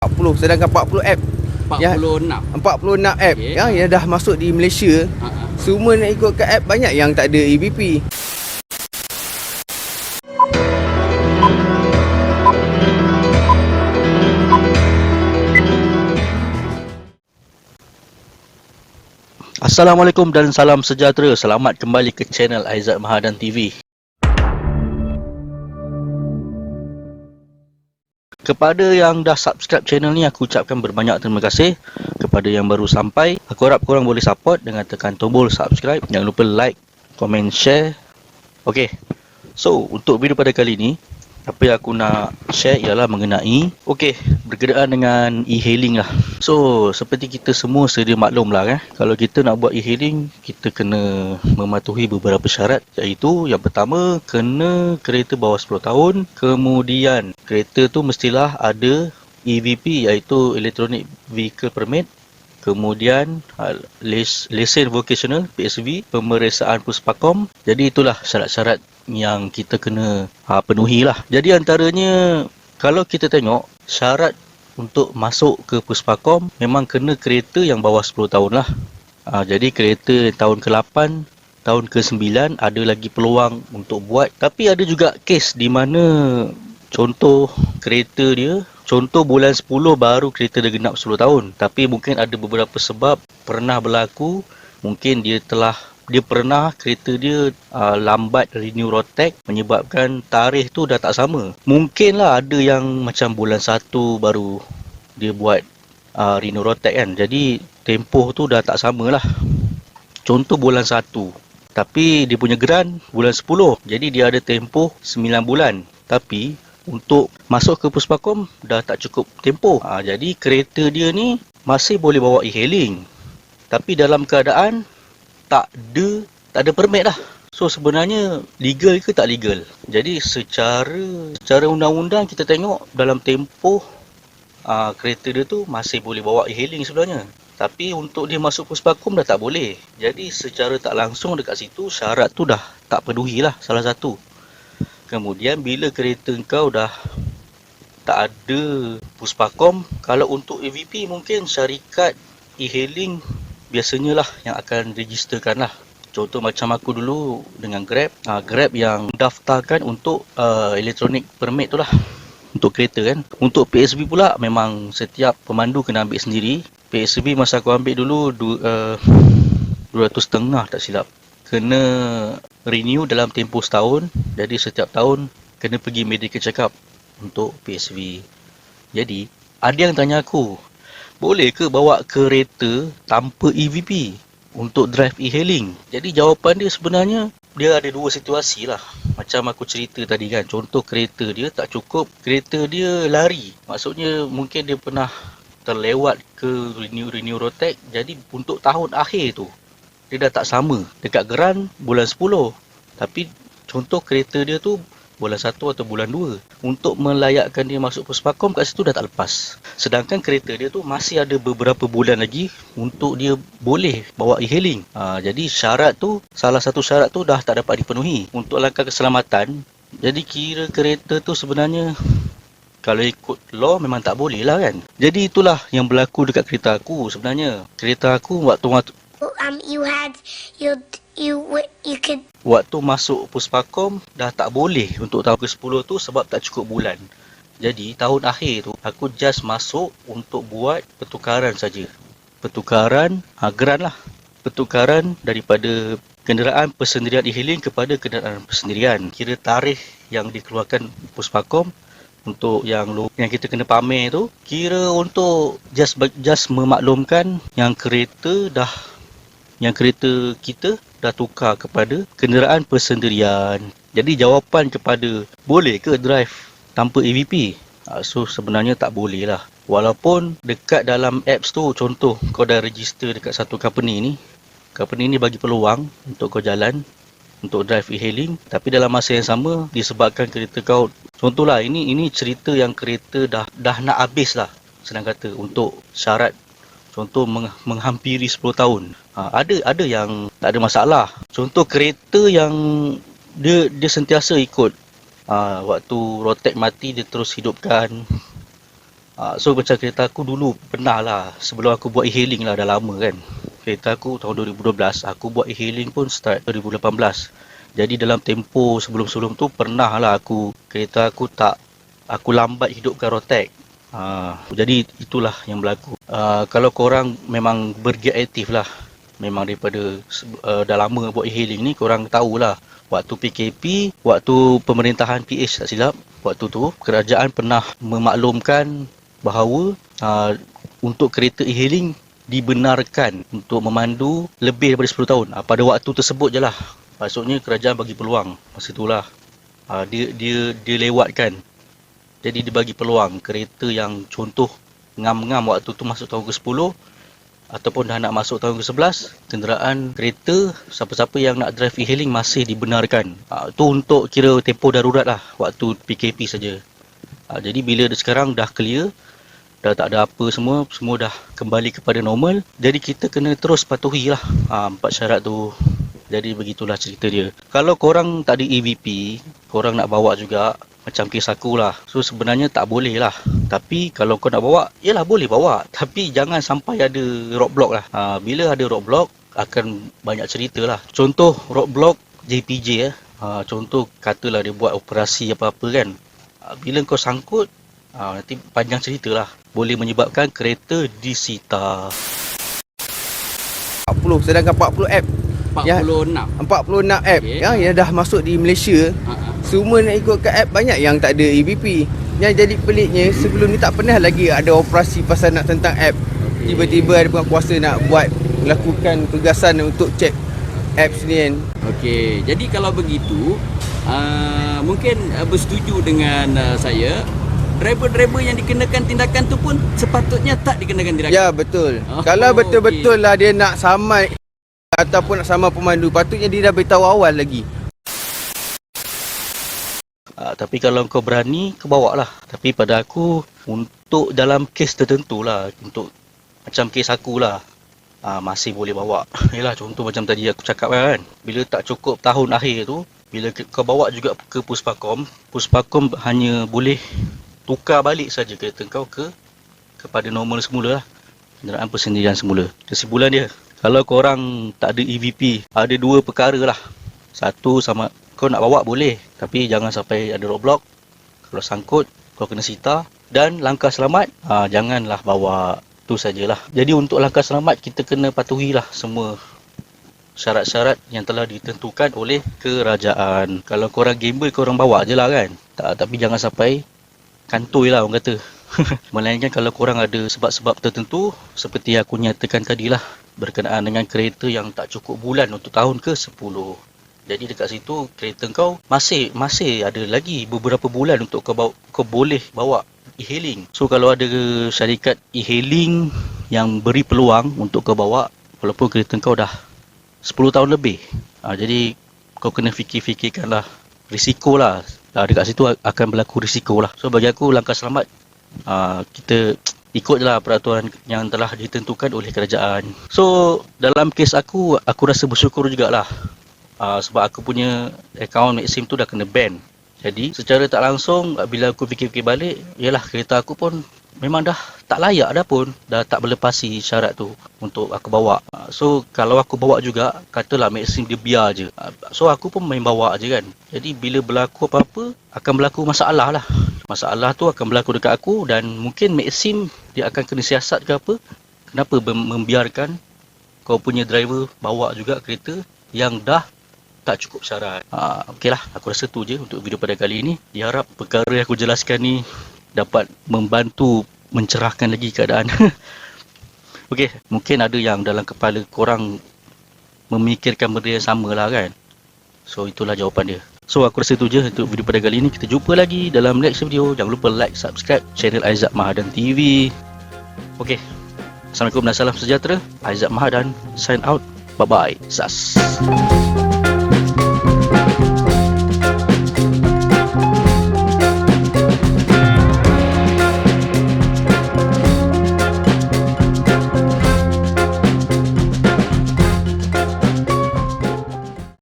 40, sedangkan 40 app 46. 46 app Okey. yang dah masuk di Malaysia. Semua nak ikut ke app, banyak yang tak ada EVP. Assalamualaikum dan salam sejahtera. Selamat kembali ke channel Aizat Mahadan TV. Kepada yang dah subscribe channel ni, aku ucapkan berbanyak terima kasih. Kepada yang baru sampai, aku harap korang boleh support dengan tekan tombol subscribe. Jangan lupa like, komen, share. Okey. So, untuk video pada kali ni, apa yang aku nak share ialah mengenai berkenaan dengan e-hailing lah. So, seperti kita semua sedia maklum lah kalau kita nak buat e-hailing, kita kena mematuhi beberapa syarat, iaitu yang pertama, kena kereta bawah 10 tahun. Kemudian, kereta tu mestilah ada EVP, iaitu Electronic Vehicle Permit. Kemudian lesen vocational PSV, pemeriksaan Puspakom. Jadi itulah syarat-syarat yang kita kena penuhi lah. Jadi antaranya, kalau kita tengok syarat untuk masuk ke Puspakom, memang kena kereta yang bawah 10 tahun lah. Jadi kereta tahun ke-8, tahun ke-9 ada lagi peluang untuk buat. Tapi ada juga kes di mana contoh kereta dia, contoh bulan 10 baru kereta dah genap 10 tahun. Tapi mungkin ada beberapa sebab pernah berlaku. Mungkin kereta dia lambat renew road tax, menyebabkan tarikh tu dah tak sama. Mungkinlah ada yang macam bulan 1 baru dia buat renew road tax kan. Jadi tempoh tu dah tak sama lah. Contoh bulan 1, tapi dia punya grant bulan 10. Jadi dia ada tempoh 9 bulan. Tapi untuk masuk ke Puspakom dah tak cukup tempoh. Jadi kereta dia ni masih boleh bawa e-hailing, tapi dalam keadaan tak ada permit lah. So sebenarnya legal ke tak legal? Jadi secara undang-undang kita tengok dalam tempoh kereta dia tu masih boleh bawa e-hailing sebenarnya. Tapi untuk dia masuk Puspakom dah tak boleh. Jadi secara tak langsung dekat situ syarat tu dah tak penuhi lah, salah satu. Kemudian bila kereta kau dah tak ada Puspakom, kalau untuk EVP mungkin syarikat e-hailing biasanya lah yang akan registerkan lah. Contoh macam aku dulu dengan Grab, Grab yang daftarkan untuk electronic permit tu lah, untuk kereta kan. Untuk PSV pula memang setiap pemandu kena ambil sendiri. PSV masa aku ambil dulu 200.5 tak silap. Kena renew dalam tempoh setahun. Jadi setiap tahun kena pergi medical check up untuk PSV. Jadi ada yang tanya aku, boleh ke bawa kereta tanpa EVP untuk drive e-hailing? Jadi jawapan dia sebenarnya, dia ada dua situasi lah. Macam aku cerita tadi kan, contoh kereta dia tak cukup, kereta dia lari. Maksudnya mungkin dia pernah terlewat ke renew road tax. Jadi untuk tahun akhir tu dia dah tak sama. Dekat geran bulan 10. Tapi contoh kereta dia tu bulan 1 atau bulan 2. Untuk melayakkan dia masuk Puspakom kat situ dah tak lepas. Sedangkan kereta dia tu masih ada beberapa bulan lagi untuk dia boleh bawa e-hailing. Jadi syarat tu, salah satu syarat tu dah tak dapat dipenuhi. Untuk langkah keselamatan, jadi kira kereta tu sebenarnya kalau ikut law memang tak boleh lah kan. Jadi itulah yang berlaku dekat kereta aku sebenarnya. Kereta aku waktu masuk Puspakom dah tak boleh untuk tahun ke-10 tu sebab tak cukup bulan. Jadi tahun akhir tu aku just masuk untuk buat pertukaran saja. Pertukaran grant lah. Pertukaran daripada kenderaan persendirian e-hailing kepada kenderaan persendirian. Kira tarikh yang dikeluarkan Puspakom untuk yang kita kena pamer tu, kira untuk just memaklumkan yang kereta kita dah tukar kepada kenderaan persendirian. Jadi jawapan kepada boleh ke drive tanpa EVP? So sebenarnya tak boleh lah. Walaupun dekat dalam apps tu, contoh kau dah register dekat satu company ni bagi peluang untuk kau jalan untuk drive e-hailing, tapi dalam masa yang sama disebabkan kereta kau, contohlah ini cerita yang kereta dah nak habis lah, senang kata, untuk syarat contoh menghampiri 10 tahun. Ada yang tak ada masalah. Contoh kereta yang dia sentiasa ikut, waktu road tax mati dia terus hidupkan, So macam kereta aku dulu pernah lah, sebelum aku buat e-hailing lah, dah lama kan. Kereta aku tahun 2012, aku buat e-hailing pun start 2018. Jadi dalam tempoh sebelum-sebelum tu pernah lah kereta aku lambat hidupkan rotek. Jadi itulah yang berlaku. Kalau korang memang bergiat aktif lah, memang daripada dah lama buat e-hailing ni, korang tahulah waktu PKP, waktu pemerintahan PH tak silap, waktu tu kerajaan pernah memaklumkan bahawa untuk kereta e-hailing dibenarkan untuk memandu lebih daripada 10 tahun. Pada waktu tersebut je lah. Maksudnya kerajaan bagi peluang. Masa itulah dia lewatkan. Jadi dia bagi peluang kereta yang contoh ngam-ngam waktu tu masuk tahun ke-10 ataupun dah nak masuk tahun ke-11, kenderaan kereta siapa-siapa yang nak drive e-hailing masih dibenarkan. Tu untuk kira tempoh darurat lah, waktu PKP saja. Jadi bila sekarang dah clear, dah tak ada apa semua dah kembali kepada normal, jadi kita kena terus patuhi lah 4 syarat tu. Jadi begitulah cerita dia. Kalau korang tak ada EVP, korang nak bawa juga, macam kes aku lah. So sebenarnya tak boleh lah. Tapi kalau kau nak bawa, yelah boleh bawa. Tapi jangan sampai ada roadblock lah. Bila ada roadblock, akan banyak cerita lah. Contoh roadblock JPJ contoh katalah dia buat operasi apa-apa kan. Bila kau sangkut, nanti panjang cerita lah. Boleh menyebabkan kereta disita. 40, sedangkan 40 app 46. 46 app yang dah masuk di Malaysia. Semua nak ikutkan app, banyak yang tak ada EVP. Yang jadi peliknya, sebelum ni tak pernah lagi ada operasi pasal nak tentang app. Tiba-tiba ada penguasa nak lakukan tugasan untuk cek apps ni kan. Okey, jadi kalau begitu mungkin bersetuju dengan saya, driver-driver yang dikenakan tindakan tu pun sepatutnya tak dikenakan tindakan. Ya, betul. Kalau betul-betul lah dia nak saman ataupun nak saman pemandu, patutnya dia dah beritahu awal lagi. Tapi kalau kau berani, kau bawa lah. Tapi pada aku, untuk dalam kes tertentu lah, untuk macam kes aku lah, masih boleh bawa. Yelah, contoh macam tadi aku cakap kan, bila tak cukup tahun akhir tu, bila kau bawa juga ke Puspakom hanya boleh tukar balik saja kereta kau kepada normal semula lah, kenderaan persendirian semula. Kesimpulan dia, kalau korang tak ada EVP, ada dua perkara lah. Satu, sama kau nak bawa boleh, tapi jangan sampai ada roadblock. Kalau sangkut, kau kena sita. Dan langkah selamat, janganlah bawa. Tu sajalah. Jadi untuk langkah selamat, kita kena patuhilah semua syarat-syarat yang telah ditentukan oleh kerajaan. Kalau korang gamble, korang bawa je lah kan. Tapi jangan sampai kantoi lah orang kata. Melainkan kalau korang ada sebab-sebab tertentu, seperti aku nyatakan tadi lah, berkenaan dengan kereta yang tak cukup bulan untuk tahun ke-10. Jadi dekat situ kereta kau masih ada lagi beberapa bulan untuk kau boleh bawa e-hailing. So kalau ada syarikat e-hailing yang beri peluang untuk kau bawa, walaupun kereta kau dah 10 tahun lebih, jadi kau kena fikirkan lah risiko lah. Dekat situ akan berlaku risiko lah. So bagi aku langkah selamat, kita ikutlah peraturan yang telah ditentukan oleh kerajaan. So dalam kes aku rasa bersyukur jugalah. Sebab aku punya akaun Maxim tu dah kena ban. Jadi secara tak langsung, bila aku fikir-fikir balik, yalah kereta aku pun memang dah tak layak dah pun, dah tak berlepasi syarat tu untuk aku bawa. So kalau aku bawa juga, katalah Maxim dia biar je, so aku pun main bawa je kan. Jadi bila berlaku apa-apa, akan berlaku masalah lah. Masalah tu akan berlaku dekat aku, dan mungkin Maxim dia akan kena siasat ke apa. Kenapa membiarkan kau punya driver bawa juga kereta yang dah tak cukup syarat. Okeylah, aku rasa tu je untuk video pada kali ini. Diharap perkara yang aku jelaskan ni dapat membantu mencerahkan lagi keadaan. Okey, mungkin ada yang dalam kepala korang memikirkan benda yang sama lah kan. So itulah jawapan dia. So aku rasa tu je untuk video pada kali ini. Kita jumpa lagi dalam next video. Jangan lupa like, subscribe channel Aizat Mahadan TV. Okey, Assalamualaikum dan salam sejahtera. Aizat Mahadan sign out. Bye bye. Sas.